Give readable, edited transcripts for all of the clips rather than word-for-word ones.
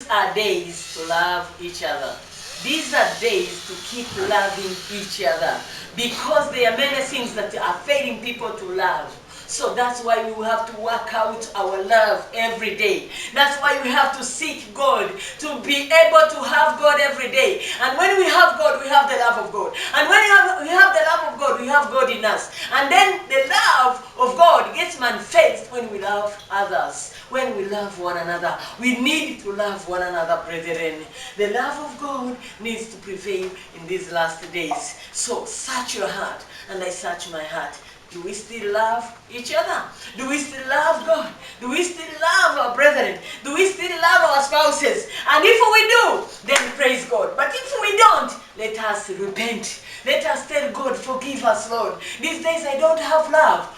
are days to love each other. These are days to keep loving each other because there are many things that are failing people to love. So that's why we have to work out our love every day. That's why we have to seek God to be able to have God every day. And when we have God, we have the love of God. And when we have the love of God, we have God in us. And then the love of God gets manifest when we love others, when we love one another. We need to love one another, brethren. The love of God needs to prevail in these last days. So search your heart, and I search my heart. Do we still love each other? Do we still love God? Do we still love our brethren? Do we still love our spouses? And if we do, then praise God. But if we don't, let us repent. Let us tell God, forgive us, Lord. These days I don't have love.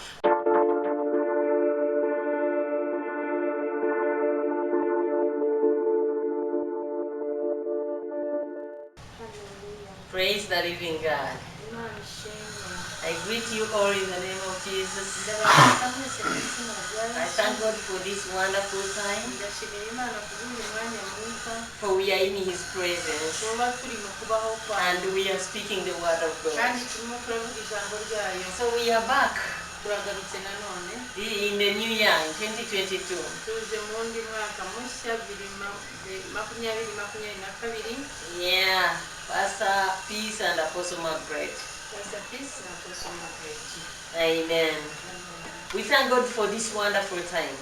Praise the living God. I greet you all in the name of Jesus. I thank God for this wonderful time, for we are in His presence and we are speaking the word of God. So we are back in the new year, in 2022. Yeah, Pastor Peace and Apostle Margaret. Amen. We thank God for this wonderful time.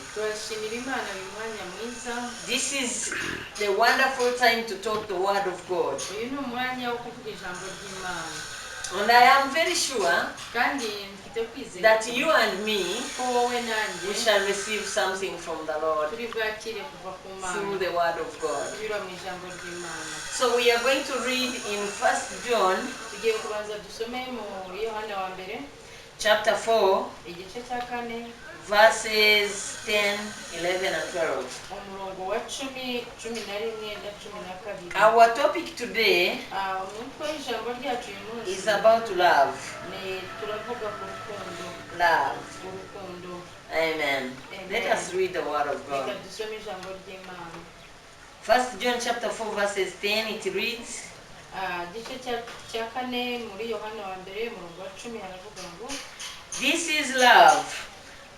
This is the wonderful time to talk the word of God. And I am very sure that you and me, we shall receive something from the Lord through the word of God. So we are going to read in 1 John chapter 4, verses 10, 11 and 12. Our topic today is about love. Love. Amen. Let us read the word of God. 1 John chapter 4, verses 10, it reads, this is love,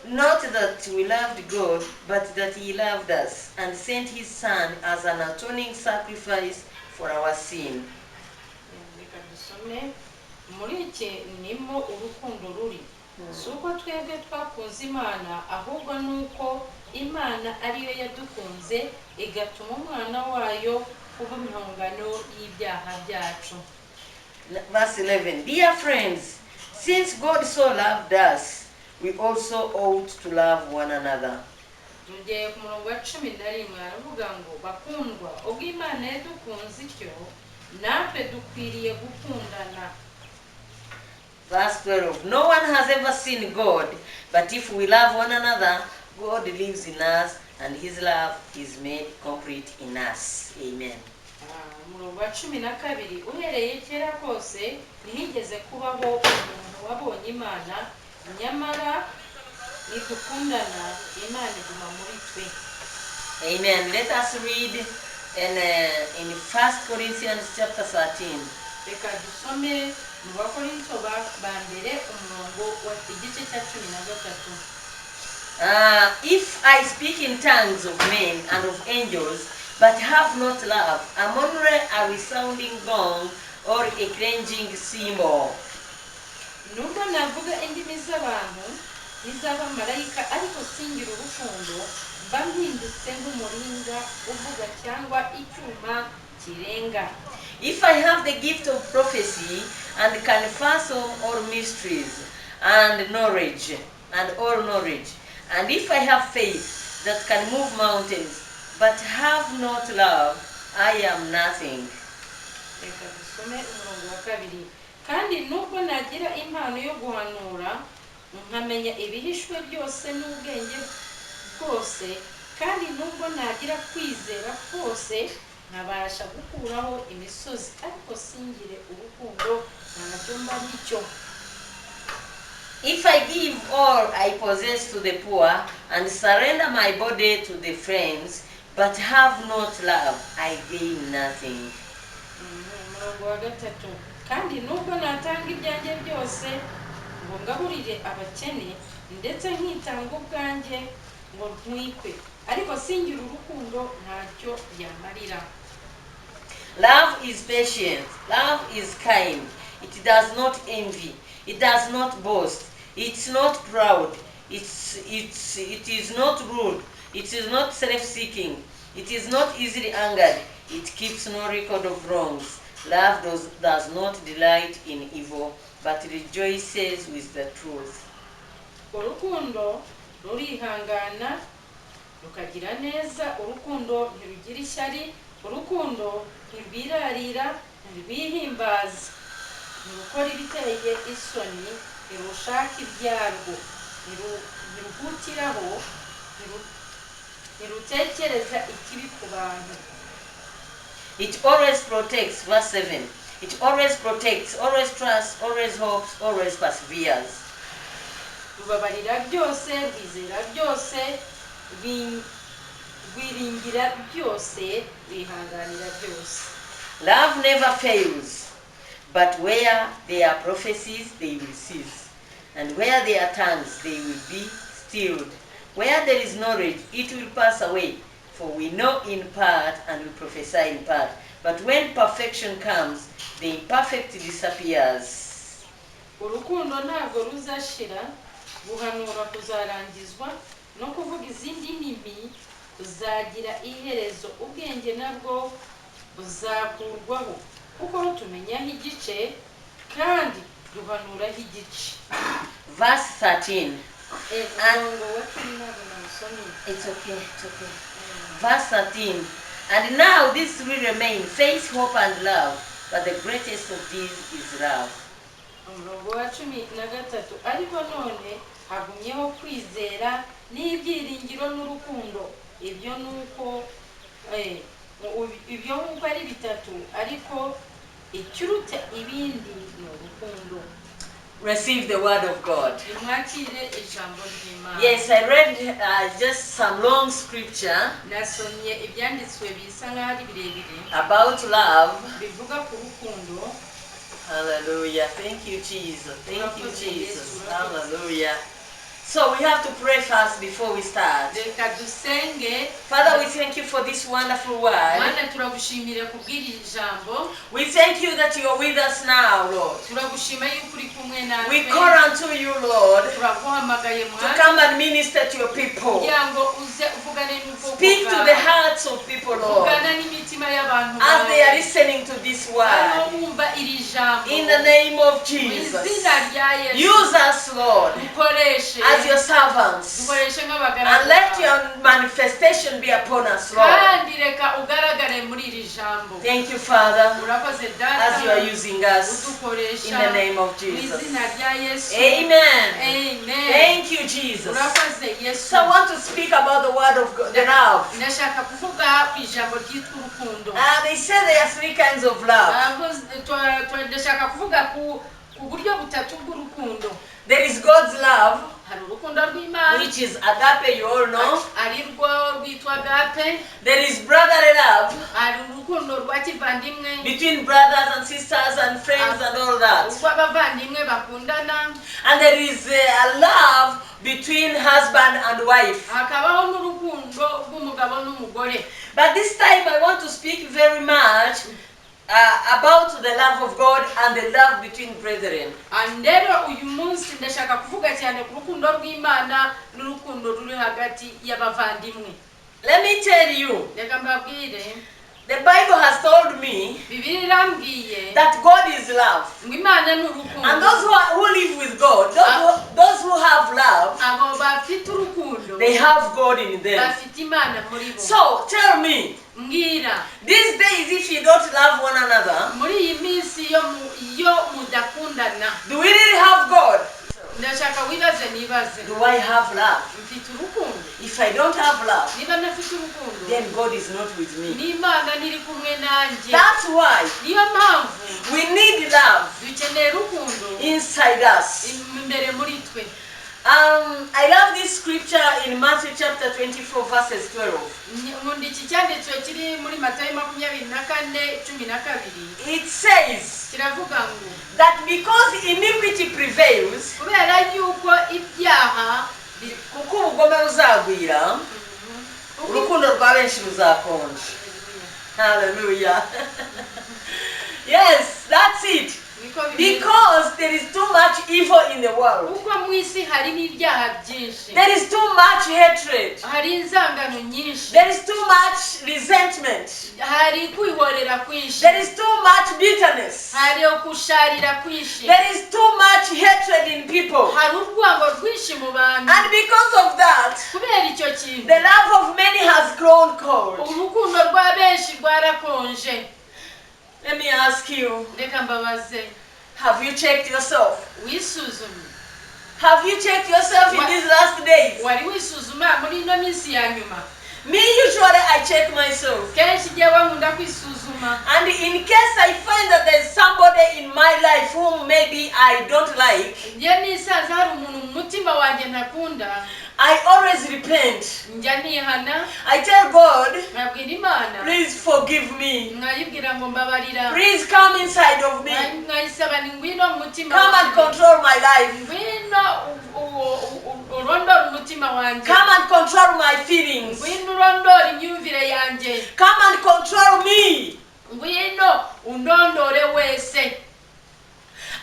not that we loved God, but that He loved us and sent His Son as an atoning sacrifice for our sin. si uko twebwe twakunze Imana ahubwo nuko Imana ariyo yadukunze igatuma umwana wayo kuba impongano y'ibyaha byacu. Verse 11. Dear friends, since God so loved us, we also ought to love one another. Tugeye ku murongo wa 11 aravuga ngo bakundwa ubwo Imana yadukunze ityo natwe dukwiriye gukundana. Verse 12. No one has ever seen God, but if we love one another, God lives in us and His love is made complete in us. Amen. Murongo wa 12 uhereye kera kose ntihigeze kubaho umuntu wabonye Imana nyamara nidukundana Imana iguma muri twe. Amen. Let us read in 1 Corinthians chapter 13. Reka dusome mu Bakorinto ba mbere umurongo wa igice cya 13. If I speak in tongues of men and of angels, but have not love, I'm only a resounding gong or a clanging cymbal. Nubwo navuga indimi z'abantu n'iz'abamarayika ariko singira urukundo mba mpindutse nk'umuringa uvuga cyangwa icyuma kirenga. If I have the gift of prophecy and can fathom all mysteries and knowledge and all knowledge, and if I have faith that can move mountains, but have not love, I am nothing. Reka dusome umurongo wa 2. Kandi nubwo nagira impano yo guhanura nkamenya ibihishwe byose n'ubwenge bwose, kandi nubwo nagira kwizera kose nkabasha gukuraho imisozi ariko singire urukundo ntacyo mba nicyo. If I give all I possess to the poor and surrender my body to the flames, but have not love, I gain nothing. umurongo wa gatatu kandi nubwo natanga ibyanjye byose ngo ngaburire abakene ndetse nkitanga ubwanjye ngo ntwikwe ariko singira urukundo ntacyo yamarira. Love is patient, love is kind, it does not envy, it does not boast, it's not proud, it is not rude, it is not self-seeking, it is not easily angered, it keeps no record of wrongs. Love does not delight in evil, but rejoices with the truth. Urukundo rurihangana rukagira neza, urukundo ntirugira ishyari, urukundo ntirwirarira, ntirwihimbaza, ntirukora ibiteye isoni, ntirushaka ibyarwo, ntiruhutiraho, ntirutekereza ikibi ku bantu. It always protects, verse 7. It always protects, always trusts, always hopes, always perseveres. Rubabarira byose, rwizera byose, rwiringira byose, rwihanganira byose. Love never fails, but where there are prophecies, they will cease. And where there are tongues, they will be stilled. Where there is knowledge, it will pass away. For we know in part and we prophesy in part. But when perfection comes, the imperfect disappears. Urukundo ntabwo ruzashira, guhanura kuzarangizwa, no kuvuga izindi ndimi kuzagira iherezo, ubwenge nabwo buzakurwaho, kuko tumenyaho igice kandi duhanuraho igice. Verse 13. It's okay. Verse 13. And now these three remain, faith, hope, and love, but the greatest of these is love. umurongo wa 13 ariko none hagumyeho kwizera n'ibyiringiro n'urukundo, ibyo nuko ari bitatu, ariko ikiruta ibindi ni urukundo. Receive the word of God. Mwakire ijambo ry'Imana. Yes, I read just some long scripture nasomye ibyanditswe bisa nk'aho ari birebire about love. bivuga ku rukundo. Hallelujah. Thank you, Jesus. Thank you, Jesus. Hallelujah. So we have to pray first before we start. Reka dusenge. Father, we thank you for this wonderful word. Mana turagushimira kubwira ijambo. We thank you that you are with us now, Lord. Turagushima yuko uri kumwe natwe. We call unto you, Lord, turaguhamagaye to mwana come and minister to your people. kugira ngo uze uvugane n'ubwoko Speak to the hearts of people, Lord, uvugana n'imitima y'abantu as they are listening to this word. bumva iri jambo. In the name of Mu Jesus, izina rya Yesu. use us, Lord, dukoreshe as your servants, dukoreshe and nk'abagaragu let your manifestation be upon us, Lord. kandi reka ugaragare muri iri jambo. Thank you, Father, urakoze data as you are using us. udukoresha In the name of mu Jesus. izina rya Yesu. Amen. Amen. Thank you, Jesus. urakoze Yesu. So I want to speak about the word of God, the love. ndashaka kuvuga ku ijambo ryitwa urukundo. They say there are three kinds of love. ndashaka kuvuga ku buryo butatu bw'urukundo. There is God's love, hari urukundo rw'Imana, which is agape, you all know. ari rwo rwitwa agape. There is brotherly love, hari urukundo rwa kivandimwe, between brothers and sisters and friends and all that. urw'abavandimwe bakundana. And there is a love between husband and wife. hakabaho n'urukundo rw'umugabo n'umugore. But this time I want to speak very much about the love of God and the love between brethren. rero uyu munsi ndashaka kuvuga cyane ku rukundo rw'Imana n'urukundo ruri hagati y'abavandimwe. Let me tell you, reka mbabwire, the Bible has told me Bibiliya irambwiye that God is love. ngo Imana ni urukundo. And those who live with God, those who have love, abo bafite urukundo they have God in them. bafite Imana muri bo. So tell me, mbwira, these days if you don't love one another, muri iyi minsi iyo mudakundana, do we really have God? ndashaka wibaze nibaze, Do I have love? mfite urukundo? If I don't have love, niba ntafite urukundo, then God is not with me. n'Imana ntiri kumwe nanjye. That's why niyo mpamvu we need love dukeneye urukundo inside us. imbere muri twe. I love this scripture in Matthew chapter 24 verses 12. It says that because iniquity prevails, kuko ubugome buzagwira, urukundo rwa benshi ruzakonja. Hallelujah. Yes, that's it. Because there is too much evil in the world. There is too much hatred. There is too much resentment. There is too much bitterness. There is too much hatred in people. And because of that, the love of many has grown cold. Let me ask you, have you checked yourself? Have you checked yourself in these last days? Me, usually I check myself. And in case I find that there's somebody in my life whom maybe I don't like, I always repent. I tell God, please forgive me. Please come inside of me. Come and control my life. Come and control my feelings. Come and control me.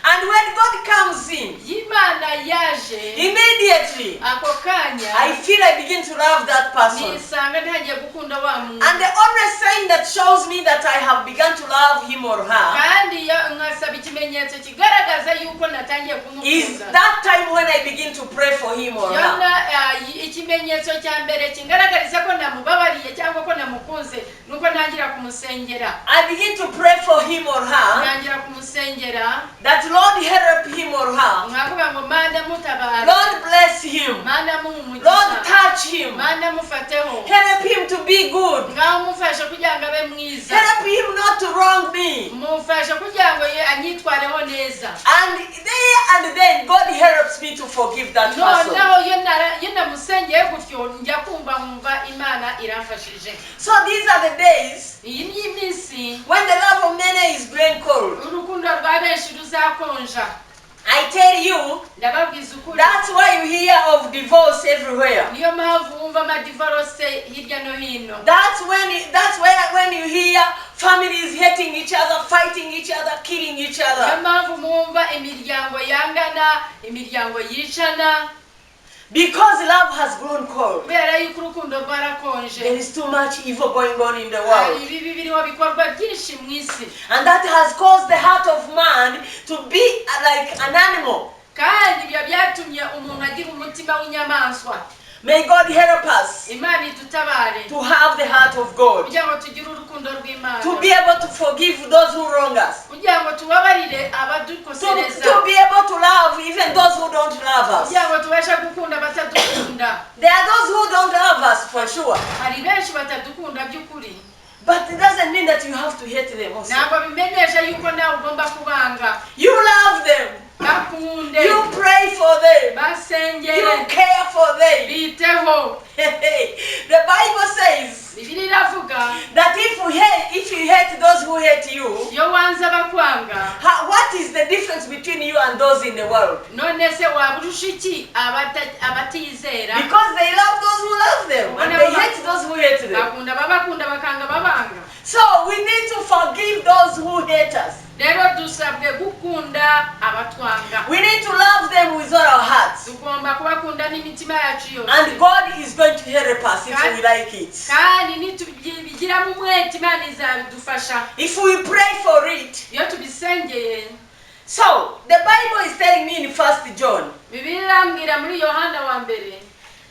And when God comes in, immediately I feel I begin to love that person. And the only sign that shows me that I have begun to love him or her is that time when I begin to pray for him or her. I begin to pray for him or her that Lord help him or her. Lord bless him. Lord touch him. Help him to be good. Help him not to wrong me. And then God helps me to forgive that person. So these are the days when the love of many is growing cold. I tell you, that's why you hear of divorce everywhere. That's when you hear families hating each other, fighting each other, killing each other. Because love has grown cold. There is too much evil going on in the world. And that has caused the heart of man to be like an animal. May God help us to have the heart of God, to be able to forgive those who wrong us, to be able to love even those who don't love us. There are those who don't love us for sure, but it doesn't mean that you have to hate them also. You love them. You pray for them. You care for them. The Bible says that if you hate those who hate you, what is the difference between you and those in the world? Because they love those who love them and they hate those who hate them. So we need to forgive those who hate us. We need to love them with all our hearts. And God is going to help us if we like it. If we pray for it. So, the Bible is telling me in 1 John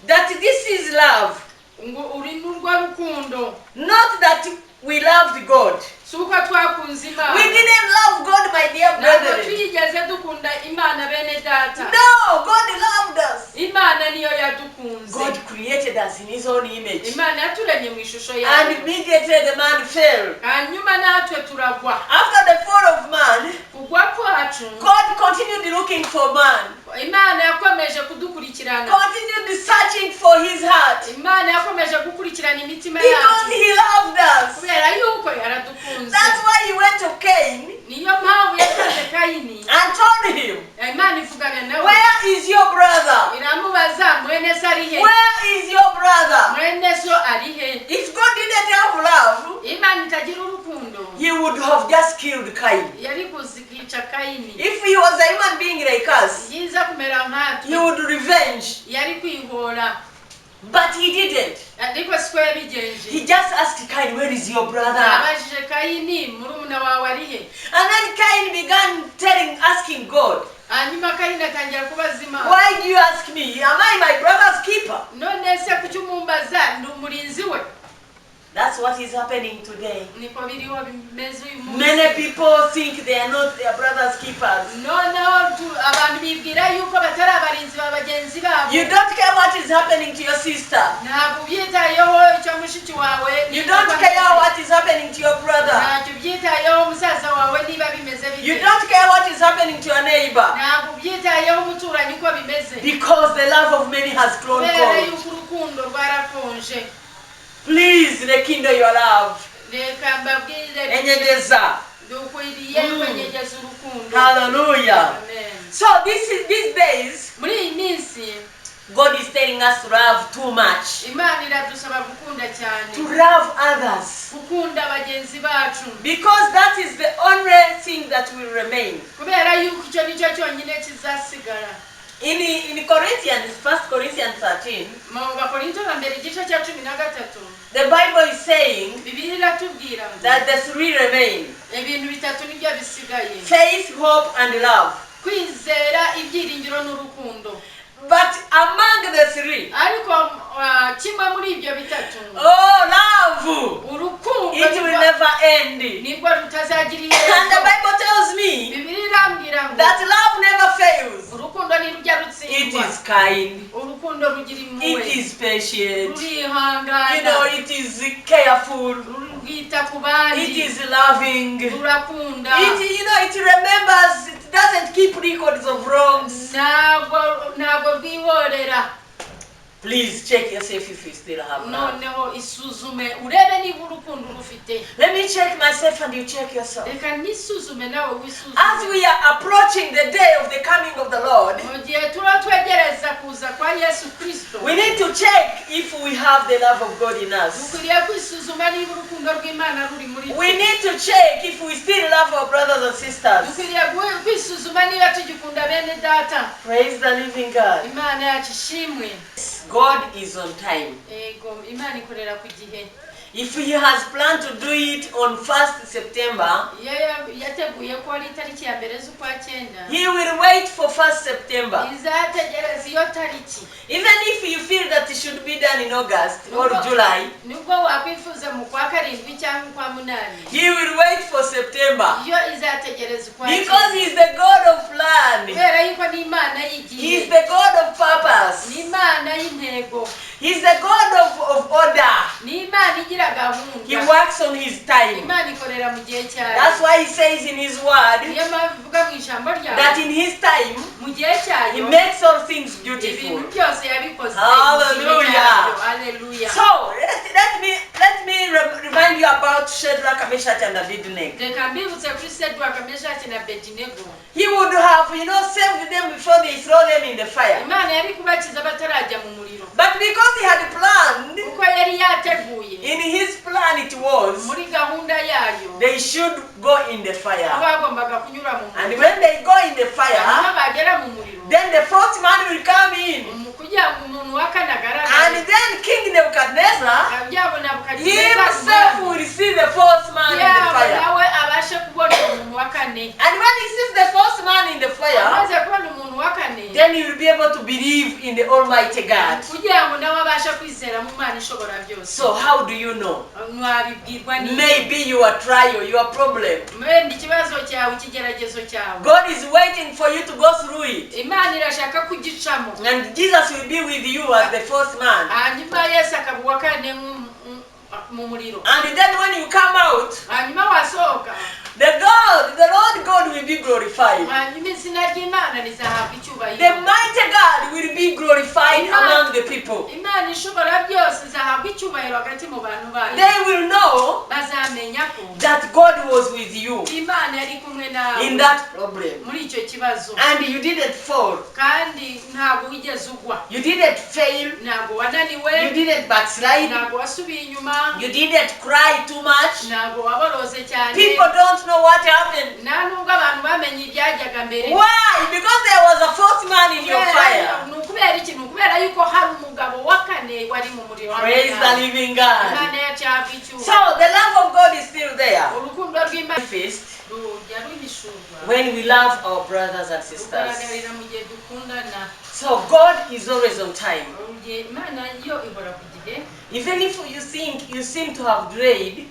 that this is love. Not that we loved God. We didn't love God, my dear brethren. No, God loved us. God created us in his own image. And immediately the man fell. After the fall of man, kugwa kwacu God continued looking for man. Imana yakomeje kudukurikirana, Continued searching for his heart. Imana yakomeje gukurikirana imitima Because yacu he loved us. kubera yuko yaradukunze. That's why he went to Cain Niyo mpamvu yasanze Kayini, and told him, Imana ivugana nawe where is your brother? iramubaza, mwene so ari he? Where is your brother? Mwene so ari he? If God didn't have love, Imana itagira urukundo he would have just killed Cain. yari kuzikica Kayini. If he was a human being like us, Yiza kumera he nkatwe would revenge. yari kwihora, But he didn't. ariko siko yabigenje. He just asked Cain, where is your brother? Abajije Kayini, murumuna wawe ari he? And then Cain began asking God, Hanyuma Kayini atangira kubaza Imana, why do you ask me? Am I my brother's keeper? none se kuki umumbaza, ndi umurinzi we? That's what is happening today. Niko biriho bimeze uyu munsi. Many people think they are not their brother's keepers. Noneho abantu bibwira yuko batari abarinzi ba bagenzi babo. You don't care what is happening to your sister. Ntabwo ubyitayeho icyo mushiki wawe. You don't care what is happening to your brother. Ntacyo ubyitayeho musaza wawe niba bimeze bite. You don't care what is happening to your neighbor. Ntabwo ubyitayeho umuturanyi uko bimeze. Because the love of many has grown Kubera cold. yuko urukundo rwarakonje. Please rekindle your love. Reka mbabwire Enyegeza. dukwiriye kwenyegeza urukundo. Hallelujah. Amen. So these days, Muri iyi minsi God is telling us to love too much. Imana iradusaba gukunda cyane. To love others. Gukunda bagenzi bacu. Because that is the only thing that will remain. Kubera yuko icyo nicyo cyonyine kizasigara. In Corinthians, 1 Corinthians 13, Mu Bakorinto ba mbere igice cya 13, the Bible is saying Bibiliya iratubwira ngo that the three remain. ibintu bitatu nibyo bisigaye: Faith, hope, and love. kwizera, ibyiringiro n'urukundo. But among the three, Ariko kimwe muri ibyo bitatu, oh, love, urukundo it will never end. nibwo rutazagira And the iherezo. Bible tells me Bibiliya irambwira ngo that love never fails. urukundo ntirujya It rutsindwa. is kind. Urukundo rugira It impuhwe, is patient. rurihangana, It is careful. rwita ku It bandi, is loving. rurakunda. It remembers. It doesn't keep records of wrongs. ntabwo rwihorera. Please check yourself if you still have love. Noneho isuzume urebe niba urukundo rufite. Let me check myself and you check yourself. Reka nisuzume nawe wisuzume. As we are approaching the day of the coming of the Lord, mu gihe tuba twegereza kuza kwa Yesu Kristo, we need to check if we have the love of God in us. dukwiriye kwisuzuma niba urukundo rw'Imana ruri muri We twe. need to check if we still love our brothers and sisters. Dukwiriye kwisuzuma niba tugikunda bene data. Praise the living God. Imana yacu ishimwe. God is on time. Ego, Imana ikorera ku gihe. If He has planned to do it on 1st September, yateguye ko ari itariki ya mbere z'ukwa 9, He will wait for 1st September. izategereza iyo tariki. Even if you feel that it should be done in August or July, nubwo wakwifuza mu kwa 7 cyangwa kwa 8, He will wait for September. iyo izategereza ukwa Because He is the God of plan. kubera yuko ni Imana He y'igihe, is the God of purpose. ni Imana y'intego, He is the God of order. ni Imana igira He gahunda. works on His time. Imana ikorera mu gihe cyayo. That's why He says in His word niyo mpamvu ivuga mu ijambo that ryayo, in His time mu gihe He cyayo makes all things beautiful. ibintu byose yabikoze. Hallelujah. Hallelujah. So let me remind you about Shadrach, Meshach, and Abednego. Reka mbibutse kuri Shadrach, Meshach na Abednego. He would have, saved them before they throw them in the fire. Imana yari kubakiza batarajya mu muriro, But because He had planned, kuko yari yateguye in His plan it was, muri gahunda yayo they should go in the fire. bagombaga kunyura mu And muriro. when they go in the fire, Hanyuma bagera mu muriro, then the fourth man will come in. kugira ngo umuntu wa kane And agaragare, then King Nebuchadnezzar byabona himself will see the fourth man in the fire. nawe abashe kubona umuntu wa kane. And when he sees the fourth man in the fire, Amaze kubona umuntu wa kane, then he will be able to believe in the Almighty God. kugira ngo nawe abashe kwizera mu Mana ishobora byose. So how do you know? Mwabibwirwa ni Maybe your trial, your problem. mwenda ikibazo cyawe, ikigeragezo cyawe, God is waiting for you to go through it. Imana irashaka kugicamo. And Jesus will be with you as the fourth man. Hanyuma Yesu akaba uwa kane mu muriro. And then when you come out, Hanyuma wasohoka, the Lord God will be glorified. glorified. hanyuma izina ry'imana rizahabwa The icyubahiro. mighty God will be glorified among the people. Imana ishobora byose izahabwa icyubahiro hagati mu bantu bayo. They will know Bazamenya ko that God was with you Imana yari kumwe nawe in that problem. muri icyo kibazo, And you didn't fall. kandi ntabwo wigeze ugwa, You didn't fail. ntabwo You wananiwe, didn't backslide. ntabwo wasubiye inyuma, You didn't cry too much. ntabwo waboroze cyane. People don't know what happened. nta nubwo abantu bamenye ibyajyaga mbere. Why? Because there was a fourth man in your fire. Ni ukubera iki? Ni ukubera yuko hari umugabo wa kane wari mu muriro wa Praise the living God. Imana yacu yahabwa icyubahiro. So the love of God is still there. Urukundo rw'Imana Manifest rujya ruhishurwa when we love our brothers and sisters. rugaragarira mu gihe dukundana. So God is always on time. Imana yo ihora ku gihe. Even if you think you seem to have delayed,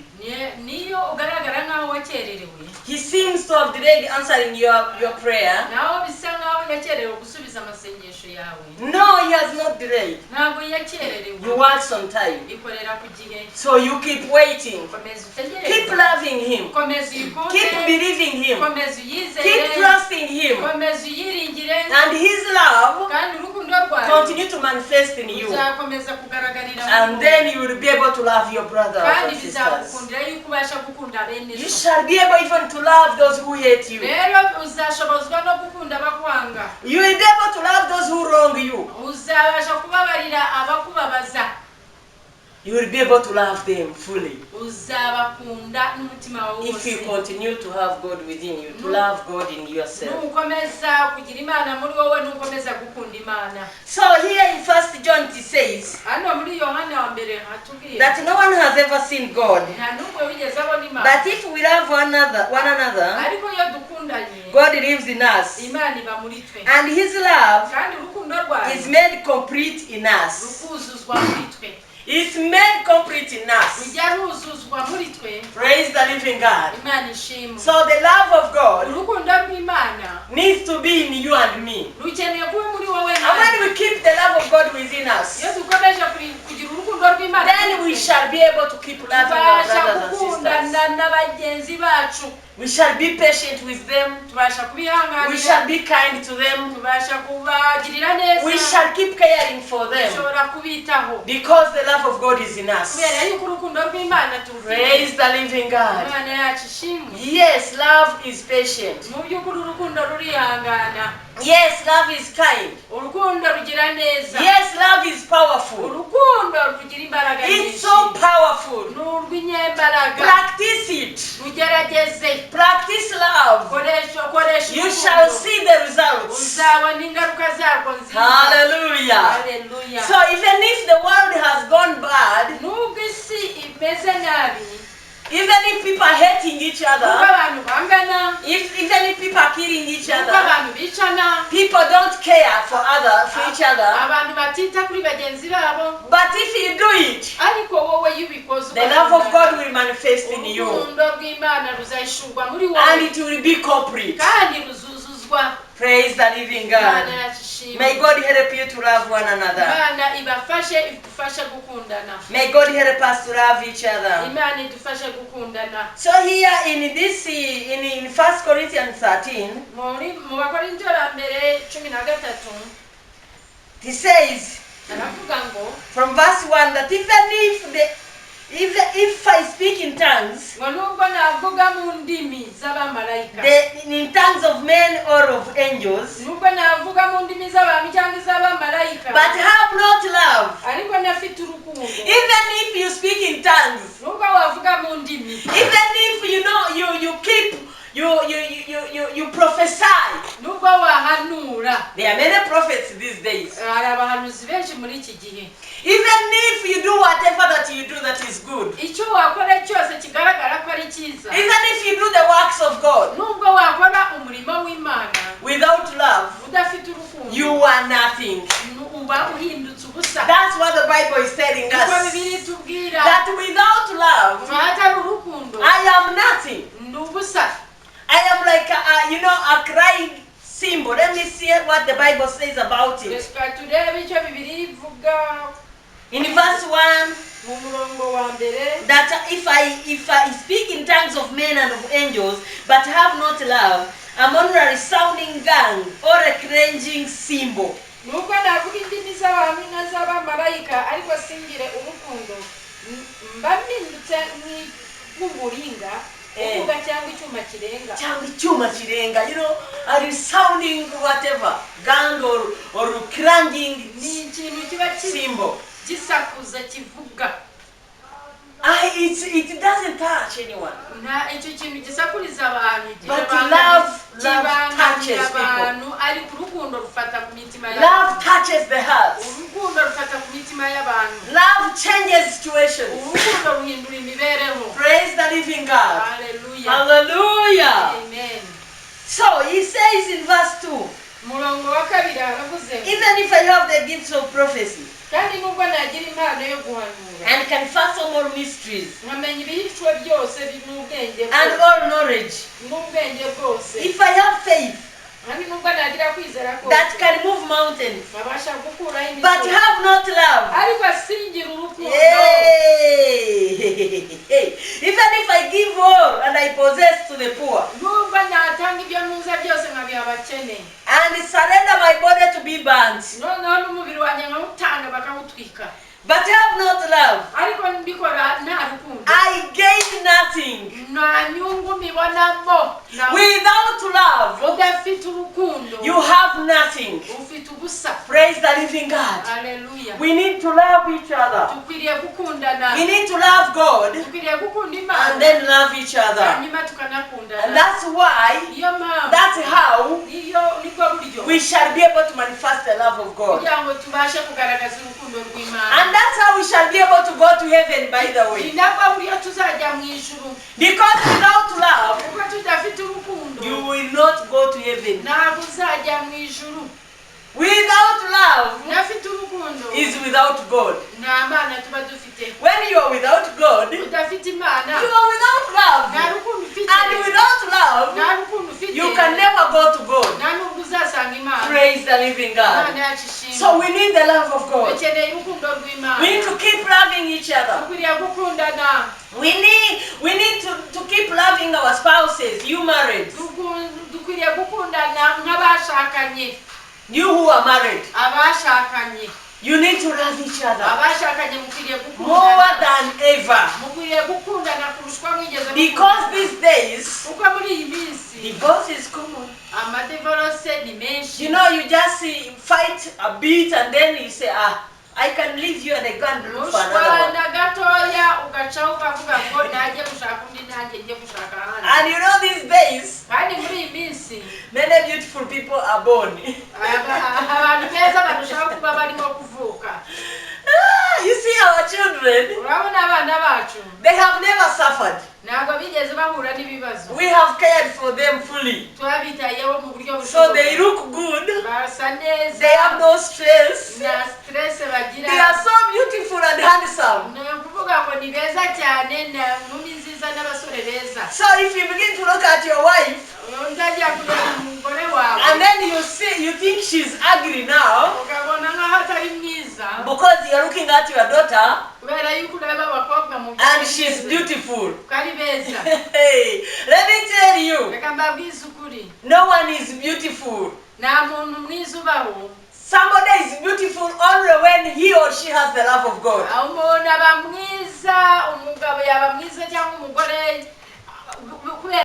niyo ugaragara nk'aho wakererewe, He seems to have delayed answering your prayer. naho bisa nk'aho yakererewe gusubiza amasengesho yawe. No, He has not delayed. ntabwo yakererewe, He works on time. ikorera ku gihe. So you keep waiting. komeza Keep utegereze, loving Him. komeza uyikunde, Keep believing Him. komeza uyizere, Keep trusting Him. komeza uyiringire, And His love kandi urukundo rwawe continue to manifest in you. uzakomeza kugaragarira mu And rukundo. then you will be able to love your brothers kandi and sisters. bizagukundira yuko ubasha gukunda bene You so. shall be able even to love those who hate you. rero uzashobozwa no gukunda abakwanga, You will be able to love those who wrong you. uzabasha kubabarira abakubabaza, You will be able to love them fully. uzabakunda n'umutima wawe If you wose. continue to have God within you, to love God in yourself. nukomeza kugira Imana muri wowe, nukomeza gukunda Imana. So here in 1 John it says hano muri Yohana wa mbere hatubwiye that no one has ever seen God. nta n'umwe wigeze abona Imana, But if we love one another, ariko iyo dukundanye God lives in us. Imana iba muri twe, And His love kandi urukundo rwayo is made complete in us. rukuzuzwa muri twe, It's made complete in us. rujya ruzuzwa muri twe. Praise the living God. Imana ishimwe. So the love of God urukundo rw'Imana needs to be in you and me. rukeneye kuba muri wowe And nawe. when we keep the love of God within us, iyo dukomeje kugira urukundo rw'Imana, then we shall be able to keep loving our tubasha brothers and sisters. gukundana na bagenzi bacu, We shall be patient with them. tubasha We kubihanganira, shall be kind to them. tubasha kubagirira neza, We shall keep caring for them. dushobora kubitaho Because the love of God is in us. kubera yuko urukundo rw'Imana Praise turufite. the living God. Imana yacu ishimwe. Yes, love is patient. mu by'ukuri urukundo rurihangana, Yes, love is kind. urukundo rugira neza, Yes, love is powerful. urukundo rugira imbaraga It's nyinshi, so powerful. ni urw'inyembaraga. Practice it. rugerageze, Practice love. koresha You urukundo. shall see the results. uzabona ingaruka zarwo nziza. Hallelujah. Haleluya. So even if the world has gone bad, nubwo isi imeze nabi, even if people are hating each nubwo other, abantu bangana, even if people are killing each nubwo other, abantu bicana, people don't care for each other. abantu batita kuri bagenzi babo, But if you do it, ariko wowe iyo ubikoze the love of God will manifest in you, urukundo rw'Imana ruzahishurwa muri and wowe, it will be complete. kandi ruzuzuzwa. Praise the living Imana God. yacu ishimwe. May God help you to love one another. Imana ibafashe, idufashe gukundana. May God help us to love each other. Imana idufashe gukundana. So here in this in 1 Corinthians 13, mu Bakorinto ba mbere 13 he says aravuga ngo from verse 1 that if I speak in tongues, ngo nubwo navuga mu ndimi z'abamarayika, in tongues of men or of angels, nubwo navuga mu ndimi z'abantu cyangwa iz'abamarayika, but have not love, ariko ntafite urukundo, even if you speak in tongues, nubwo wavuga mu ndimi, even if you prophesy. nubwo wahanura, There are many prophets these days. hari abahanuzi benshi muri iki gihe, Even if you do whatever that you do that is good, icyo wakora cyose kigaragara ko ari cyiza, even if you do the works of God nubwo wakora umurimo w'Imana without love, udafite urukundo, you are nothing. uba uhindutse ubusa. That's what the Bible is telling Niko us. Bibiliya itubwira, That without love, ahatari urukundo I am nothing. ni ubusa. I am like a crying symbol. Let me see what the Bible says about it. Reka turebe icyo Bibiliya ivuga In verse 1, mu murongo wa mbere, that if I speak in tongues of men and of angels, but have not love, a honorary sounding gang or a cringing symbol. Nubwo navuga indimi z'abantu n'iz'abamarayika ariko singire urukundo mba mpindutse nk'umuringa uvuga cyangwa icyuma kirenga, you know, a resounding whatever gang or clanging symbol. gisakuza kivuga. It doesn't touch anyone. But love touches people. Love touches the hearts. Love changes situations. Praise the living God. Hallelujah. Hallelujah. Amen. So he says in verse 2, even if I have the gifts of prophecy and can fathom all mysteries and all knowledge, if I have faith that can move mountains but have not love, even if I give all and I possess to the poor and surrender my body to be burnt but have not love, I gain nothing. Without love, you have nothing. Praise the living God. Hallelujah. We need to love each other. We need to love God and then love each other. And that's why, that's how we shall be able to manifest the love of God. And that's how we shall be able to go to heaven, by the way. Because without love, you will not go to heaven. Without love is without God. When you are without God, you are without love. And without love, you can never go to God. Praise the living God. So we need the love of God. We need to keep loving each other. We need to keep loving our spouses. You married. You who are married, you need to love each other more than ever. Because these days, divorce is common. You know, you just fight a bit and then you say, I can leave you and I can't look for another one. And you know, these days, many beautiful people are born. You see our children, they have never suffered. We have cared for them fully. So they look good. They have no stress. They are so beautiful and handsome. So if you begin to look at your wife, and then you think she's ugly now, because you're looking at your daughter, and she's beautiful. Hey, let me tell you, no one is beautiful. Somebody is beautiful only when he or she has the love of God.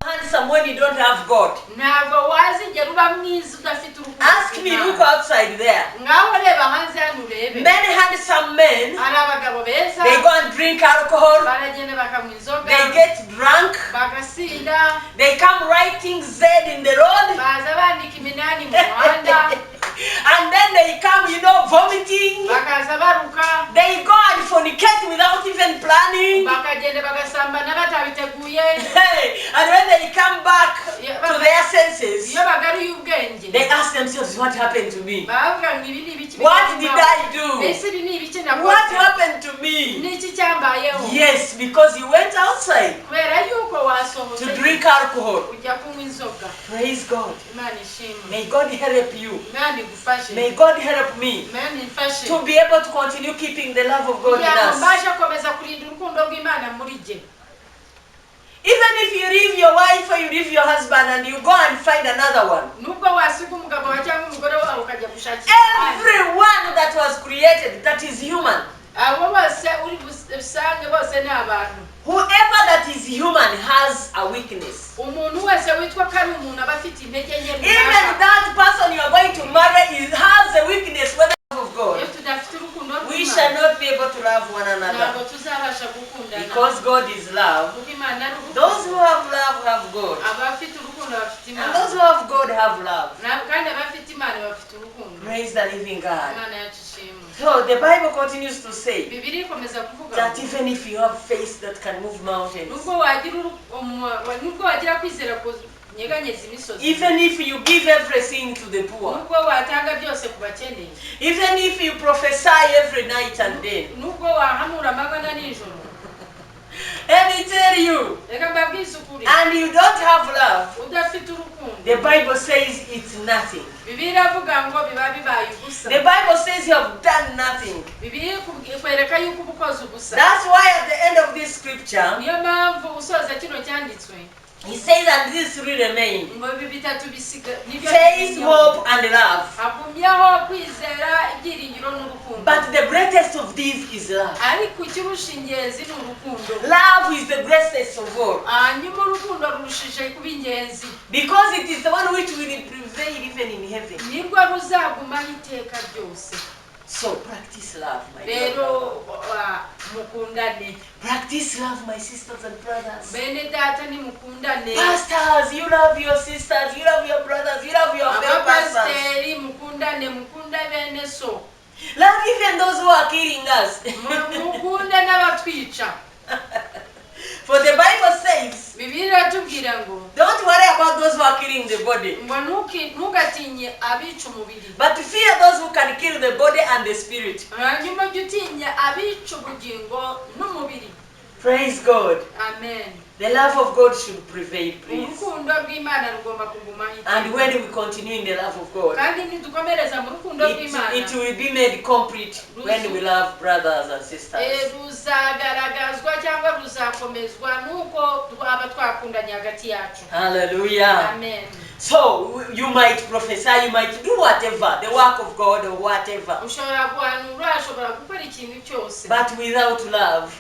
Handsome when you don't have God. Ask me, look outside there. Many handsome men, they go and drink alcohol, they get drunk, they come writing Z in the road, and then they come, you know, vomiting. They go and fornicate without even planning. And when they come back to their senses, they ask themselves, what happened to me? What did I do? What happened to me? Yes, because you went outside to drink alcohol. Praise God. May God help you. May God help me to be able to continue keeping the love of God in us. Even if you leave your wife or you leave your husband and you go and find another one. Everyone that was created, that is human. Whoever that is human has a weakness. Even that person you are going to marry has a weakness when of God. We shall not be able to love one another. Because God is love. Those who have love have God. And those who have God have love. Praise the living God. So the Bible continues to say that even if you have faith that can move mountains, even if you give everything to the poor, even if you prophesy every night and day, let me tell you, and you don't have love, the Bible says it's nothing. The Bible says you have done nothing. That's why at the end of this scripture, he says, and these three remain: faith, hope, and love. But the greatest of these is love. Love is the greatest of all. Because it is the one which will prevail even in heaven. So practice love, my brother. Practice love, my sisters and brothers. Pastors, you love your sisters, you love your brothers, you love your fellow pastors. Love even those who are killing us. For the Bible says, don't worry about those who are killing the body, but fear those who can kill the body and the spirit. Praise God. Amen. The love of God should prevail, please. And when we continue in the love of God, it will be made complete when we love brothers and sisters. Hallelujah. Amen. So you might prophesy, you might do whatever, the work of God or whatever. But without love,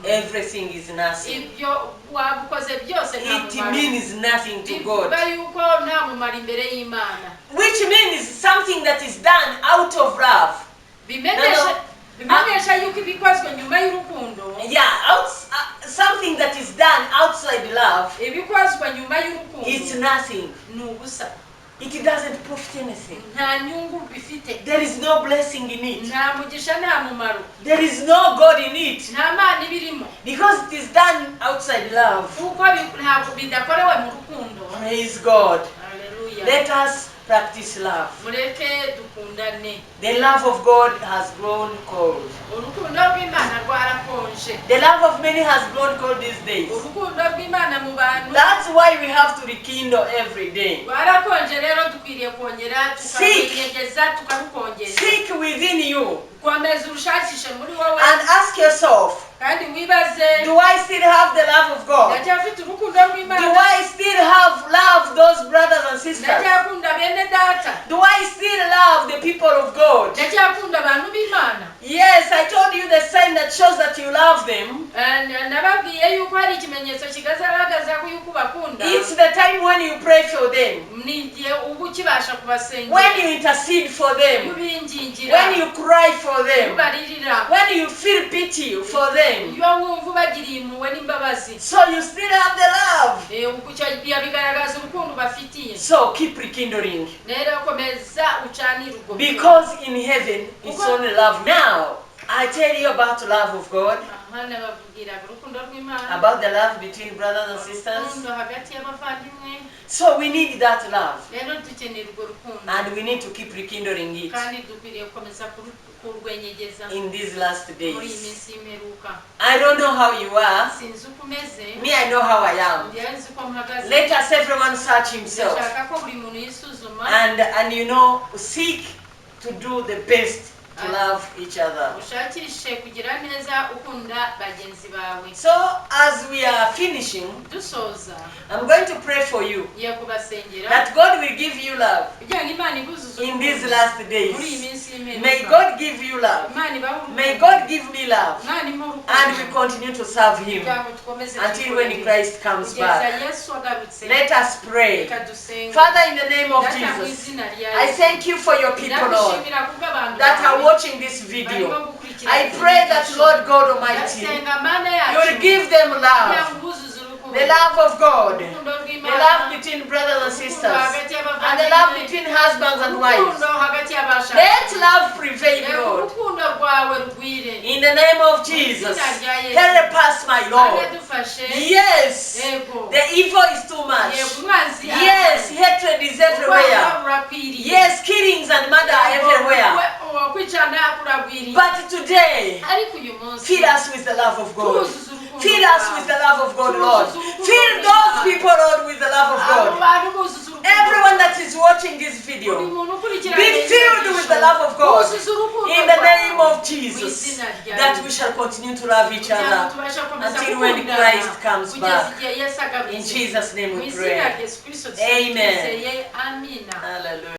everything is nothing. It means nothing to God. Which means something that is done out of love. Something that is done outside love, it's nothing. It doesn't profit anything. There is no blessing in it. There is no God in it. Because it is done outside love. Praise God. Hallelujah. Let us practice love. The love of God has grown cold. The love of many has grown cold these days. That's why we have to rekindle every day. Seek within you and ask yourself, do I still have the love of God? Do I still have love those brothers and sisters? Do I still love the people of God? Yes, I told you the sign that shows that you love them. It's the time when you pray for them, when you intercede for them, when you cry for them, when you feel pity for them. So you still have the love. So keep rekindling. Because in heaven it's only love. Now I tell you about the love of God, about the love between brothers and sisters. So we need that love, and we need to keep rekindling it in these last days. I don't know how you are. Me, I know how I am. Let us everyone search himself and seek to do the best to love each other. ushakishe kugira neza ukunda bagenzi bawe. So as we are finishing, dusoza I'm going to pray for you ngiye kubasengera that God will give you love kugira ngo Imana iguzuze in these urukundo last muri iyi days. minsi y'imperuka. May God give you love. Imana ibahe urukundo. May God give me love. Imana impe urukundo. And we continue to serve Him kugira ngo dukomeze until when tumukorere. Christ comes kugeza back. Yesu agarutse. Let us pray. Reka dusenge. Father, in the name of Data mu Jesus, izina rya I Yesu. thank you for your people, Lord, Ndagushimira kubw'abantu that are bawe watching this barimo video. gukurikira I iki pray that, cyigisho. Lord God Almighty, Ndasenga Mana you yacu will give them kugira love, ngo ubuzuze urukundo. the love of God, Urukundo the rw'Imana. love between brothers and Urukundo sisters, hagati y'abavandimwe. and the love between husbands and wives. Urukundo hagati y'abashakanye. Let love prevail, Reka Lord. urukundo rwawe rugwire. In the name of Jesus, help us, my Lord. Ane dufashe. Yes, Yego. the evil is too much. Yego, umwanzi Yes, hatred is everywhere. urwango rurakwiriye. Yes, killings and murder are everywhere. kwicana kuragwiriye. But today, ariko uyu munsi fill us with the love of God. tuzuze urukundo Fill us with the love of God, Lord. Fill those people, Lord, with the love of abo God. bantu buzuze urukundo. Everyone that is watching this buri video, muntu ukurikirana be filled with the love of God. buzuze urukundo In the name rwawe. of Mu Jesus, izina rya that Yesu. we shall continue to love each Kugira ngo other tubashe gukomeza until when gukundana Christ comes kugeza back. igihe Yesu agarutse. In Jesus' name Mu we izina rya pray. Yesu Kristo Amen. twizeye. Amina. Hallelujah.